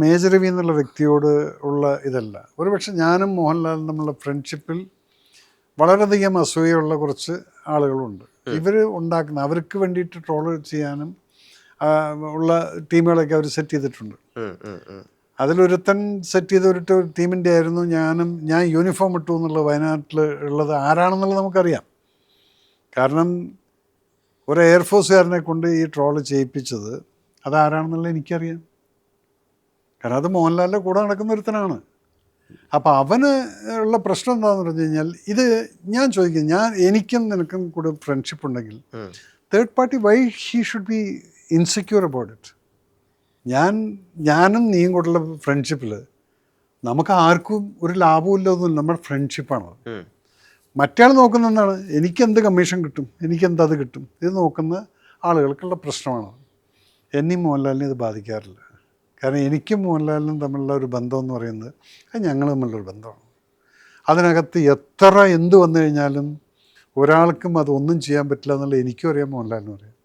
Major Ravi എന്നുള്ള വ്യക്തിയോട് ഉള്ള ഇതല്ല. ഒരുപക്ഷെ ഞാനും മോഹൻലാലും തമ്മിലുള്ള ഫ്രണ്ട്ഷിപ്പിൽ വളരെയധികം അസൂയുള്ള കുറച്ച് ആളുകളുണ്ട്. ഇവർ ഉണ്ടാക്കുന്ന അവർക്ക് വേണ്ടിയിട്ട് ട്രോള് ചെയ്യാനും ഉള്ള ടീമുകളൊക്കെ അവർ സെറ്റ് ചെയ്തിട്ടുണ്ട്. അതിലൊരുത്തൻ സെറ്റ് ചെയ്ത ഒരു ടീമിൻ്റെ ആയിരുന്നു ഞാൻ യൂണിഫോം ഇട്ടു എന്നുള്ളത് വയനാട്ടിൽ ഉള്ളത് ആരാണെന്നുള്ളത് നമുക്കറിയാം. കാരണം ഒരു എയർഫോഴ്സുകാരനെ കൊണ്ട് ഈ ട്രോള് ചെയ്യിപ്പിച്ചത് അതാരാണെന്നുള്ളത് എനിക്കറിയാം. കാരണം അത് മോഹൻലാലിൻ്റെ കൂടെ നടക്കുന്ന ഒരുത്തനാണ്. അപ്പോൾ അവന് ഉള്ള പ്രശ്നം എന്താണെന്ന് പറഞ്ഞു കഴിഞ്ഞാൽ ഇത് ഞാൻ ചോദിക്കും, എനിക്കും നിനക്കും കൂടെ ഫ്രണ്ട്ഷിപ്പ് ഉണ്ടെങ്കിൽ third party Y he should be insecure about it. ഞാനും നീയും കൂടെയുള്ള ഫ്രണ്ട്ഷിപ്പിൽ നമുക്ക് ആർക്കും ഒരു ലാഭവും ഇല്ലതൊന്നും നമ്മുടെ ഫ്രണ്ട്ഷിപ്പാണ്. മറ്റയാൾ നോക്കുന്ന എന്താണ്, എനിക്കെന്ത് കമ്മീഷൻ കിട്ടും, എനിക്കെന്തത് കിട്ടും, ഇത് നോക്കുന്ന ആളുകൾക്കുള്ള പ്രശ്നമാണ്. എന്നെയും മോഹൻലാലിനെ ഇത് ബാധിക്കാറില്ല. കാരണം എനിക്കും മോഹൻലാലിനും തമ്മിലുള്ള ഒരു ബന്ധം എന്ന് പറയുന്നത് അത് ഞങ്ങൾ തമ്മിലുള്ളൊരു ബന്ധമാണ്. അതിനകത്ത് എത്ര എന്ത് വന്നു കഴിഞ്ഞാലും ഒരാൾക്കും അതൊന്നും ചെയ്യാൻ പറ്റില്ല എന്നുള്ളത് എനിക്കും അറിയാം, മോഹൻലാലിനും അറിയാം.